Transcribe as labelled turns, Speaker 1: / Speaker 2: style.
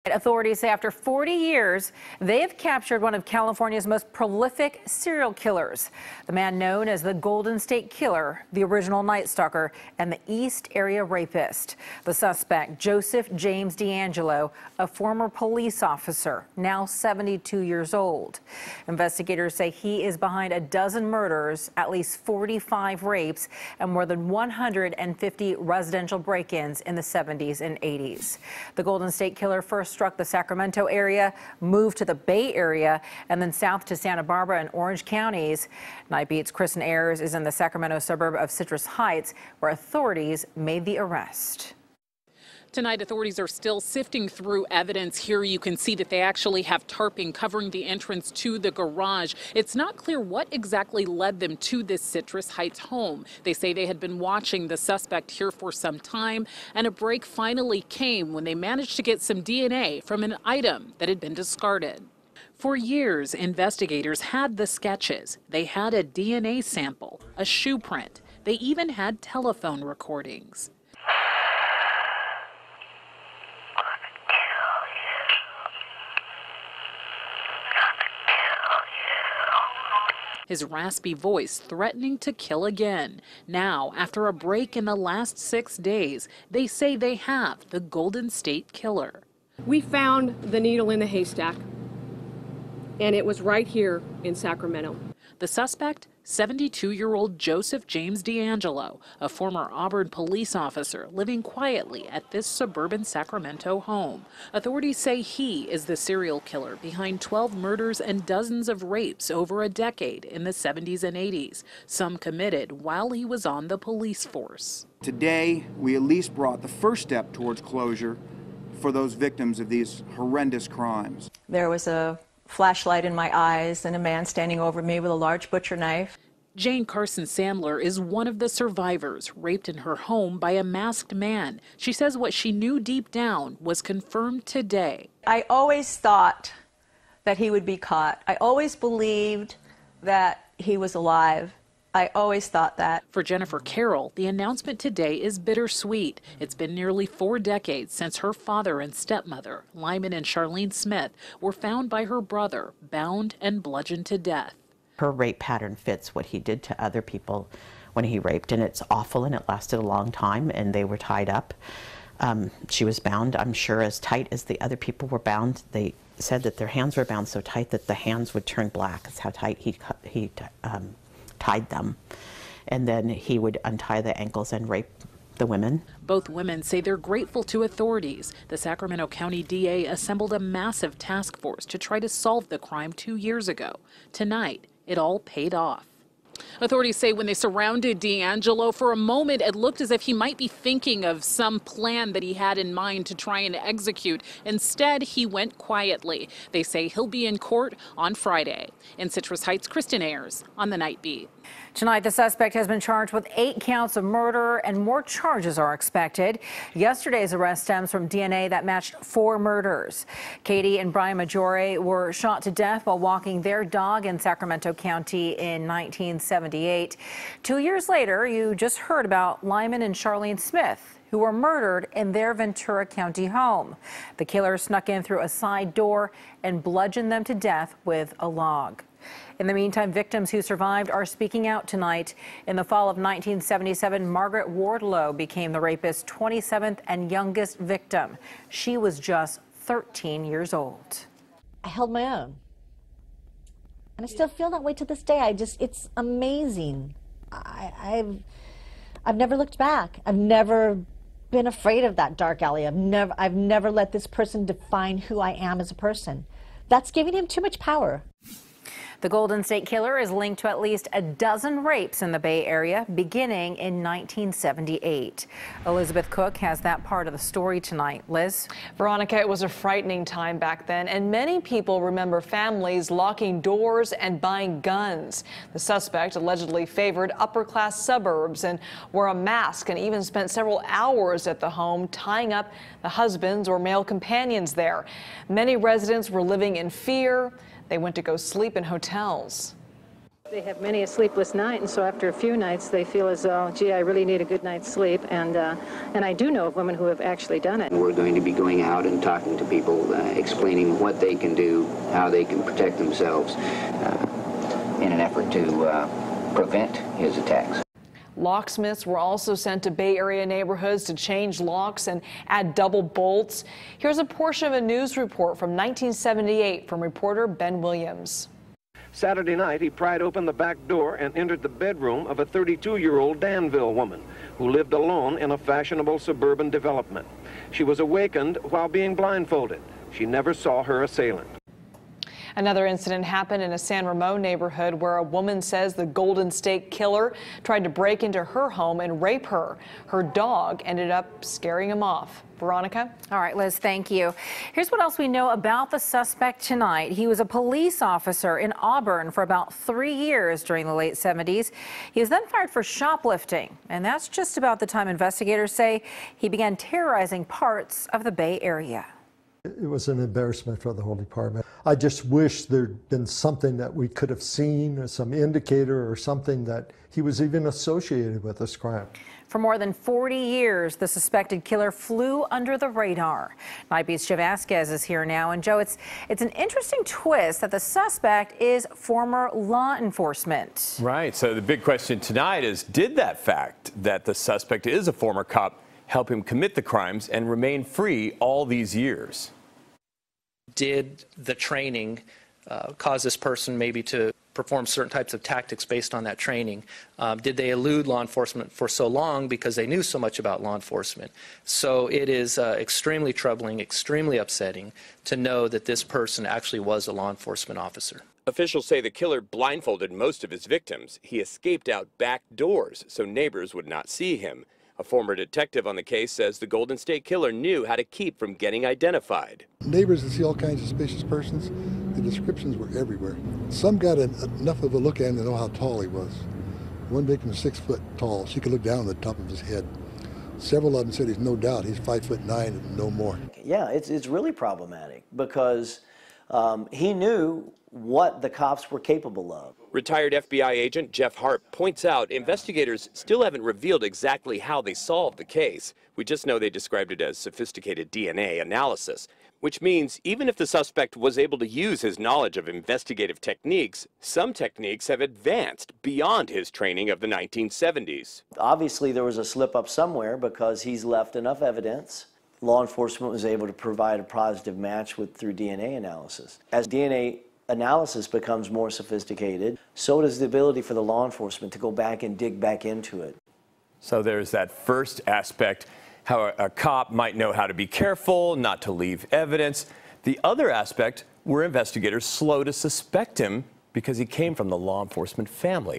Speaker 1: Authorities say after 40 years, they have captured one of California's most prolific serial killers. The man known as the Golden State Killer, the original Night Stalker, and the East Area Rapist. The suspect, Joseph James DeAngelo, a former police officer, now 72 years old. Investigators say he is behind a dozen murders, at least 45 rapes, and more than 150 residential break-ins in the 70s and 80s. The Golden State Killer first struck the Sacramento area, moved to the Bay Area, and then south to Santa Barbara and Orange counties. Night Beat's Christin Ayers is in the Sacramento suburb of Citrus Heights, where authorities made the arrest.
Speaker 2: Tonight, authorities are still sifting through evidence. Here you can see that they actually have tarping covering the entrance to the garage. It's not clear what exactly led them to this Citrus Heights home. They say they had been watching the suspect here for some time, and a break finally came when they managed to get some DNA from an item that had been discarded. For years, investigators had the sketches. They had a DNA sample, a shoe print. They even had telephone recordings. His raspy voice threatening to kill again. Now, after a break in the last 6 days, they say they have the Golden State Killer.
Speaker 3: We found the needle in the haystack, and it was right here in Sacramento.
Speaker 2: The suspect, 72-year-old Joseph James DeAngelo, a former Auburn police officer living quietly at this suburban Sacramento home. Authorities say he is the serial killer behind 12 murders and dozens of rapes over a decade in the 70s and 80s, some committed while he was on the police force.
Speaker 4: Today, we at least brought the first step towards closure for those victims of these horrendous crimes.
Speaker 5: There was a flashlight in my eyes and a man standing over me with a large butcher knife.
Speaker 2: Jane Carson Sandler is one of the survivors, raped in her home by a masked man. She says what she knew deep down was confirmed today.
Speaker 5: I always thought that he would be caught. I always believed that he was alive. I always thought that.
Speaker 2: For Jennifer Carroll, the announcement today is bittersweet. It's been nearly 4 decades since her father and stepmother, Lyman and Charlene Smith, were found by her brother, bound and bludgeoned to death.
Speaker 6: Her rape pattern fits what he did to other people when he raped, and it's awful, and it lasted a long time, and they were tied up. She was bound, I'm sure, as tight as the other people were bound. They said that their hands were bound so tight that the hands would turn black. That's how tight he tied them, and then he would untie the ankles and rape the women.
Speaker 2: Both women say they're grateful to authorities. The Sacramento County DA assembled a massive task force to try to solve the crime 2 years ago. Tonight, it all paid off. Authorities say when they surrounded DeAngelo, for a moment it looked as if he might be thinking of some plan that he had in mind to try and execute. Instead, he went quietly. They say he'll be in court on Friday. In Citrus Heights, Christin Ayers on the Night Beat.
Speaker 1: Tonight, the suspect has been charged with 8 counts of murder, and more charges are expected. Yesterday's arrest stems from DNA that matched 4 murders. Katie and Brian Maggiore were shot to death while walking their dog in Sacramento County in 1978. 2 years later, you just heard about Lyman and Charlene Smith, who were murdered in their Ventura County home. The killer snuck in through a side door and bludgeoned them to death with a log. In the meantime, victims who survived are speaking out tonight. In the fall of 1977, Margaret Wardlow became the rapist's 27th and youngest victim. She was just 13 years old.
Speaker 7: I held my own. And I still feel that way to this day. It's amazing. I've never looked back. I've never been afraid of that dark alley. I've never let this person define who I am as a person. That's giving him too much power.
Speaker 1: The Golden State Killer is linked to at least a dozen rapes in the Bay Area, beginning in 1978. Elizabeth Cook has that part of the story tonight. Liz?
Speaker 8: Veronica, it was a frightening time back then, and many people remember families locking doors and buying guns. The suspect allegedly favored upper-class suburbs and wore a mask and even spent several hours at the home tying up the husbands or male companions there. Many residents were living in fear. They went to go sleep in hotels.
Speaker 9: They have many a sleepless night, and so after a few nights they feel as though, gee, I really need a good night's sleep, and I do know of women who have actually done it.
Speaker 10: We're going to be going out and talking to people, explaining what they can do, how they can protect themselves in an effort to prevent his attacks.
Speaker 8: Locksmiths were also sent to Bay Area neighborhoods to change locks and add double bolts. Here's a portion of a news report from 1978 from reporter Ben Williams.
Speaker 11: Saturday night, he pried open the back door and entered the bedroom of a 32-year-old Danville woman who lived alone in a fashionable suburban development. She was awakened while being blindfolded. She never saw her assailant.
Speaker 8: Another incident happened in a San Ramon neighborhood where a woman says the Golden State Killer tried to break into her home and rape her. Her dog ended up scaring him off. Veronica?
Speaker 1: All right, Liz, thank you. Here's what else we know about the suspect tonight. He was a police officer in Auburn for about 3 years during the late 70s. He was then fired for shoplifting, and that's just about the time investigators say he began terrorizing parts of the Bay Area.
Speaker 12: It was an embarrassment for the whole department. I just wish there'd been something that we could have seen, some indicator or something that he was even associated with this crime.
Speaker 1: For more than 40 years, the suspected killer flew under the radar. Night Beat's Joe Vazquez is here now. And Joe, it's an interesting twist that the suspect is former law enforcement.
Speaker 13: Right. So the big question tonight is, did that fact that the suspect is a former cop help him commit the crimes and remain free all these years?
Speaker 14: Did the training cause this person maybe to perform certain types of tactics based on that training? Did they elude law enforcement for so long because they knew so much about law enforcement? So it is extremely troubling, extremely upsetting to know that this person actually was a law enforcement officer.
Speaker 13: Officials say the killer blindfolded most of his victims. He escaped out back doors so neighbors would not see him. A former detective on the case says the Golden State Killer knew how to keep from getting identified.
Speaker 15: Neighbors that see all kinds of suspicious persons, the descriptions were everywhere. Some got enough of a look at him to know how tall he was. One victim was 6 foot tall. She could look down on the top of his head. Several of them said he's no doubt he's 5'9" and no more.
Speaker 16: Yeah, it's really problematic because he knew what the cops were capable of.
Speaker 13: Retired FBI agent Jeff Hart points out investigators still haven't revealed exactly how they solved the case. We just know they described it as sophisticated DNA analysis, which means even if the suspect was able to use his knowledge of investigative techniques, some techniques have advanced beyond his training of the 1970s.
Speaker 16: Obviously, there was a slip up somewhere because he's left enough evidence. Law enforcement was able to provide a positive match through DNA analysis. As DNA analysis becomes more sophisticated, so does the ability for the law enforcement to go back and dig back into it.
Speaker 13: So there's that first aspect, how a cop might know how to be careful, not to leave evidence. The other aspect, were investigators slow to suspect him because he came from the law enforcement family.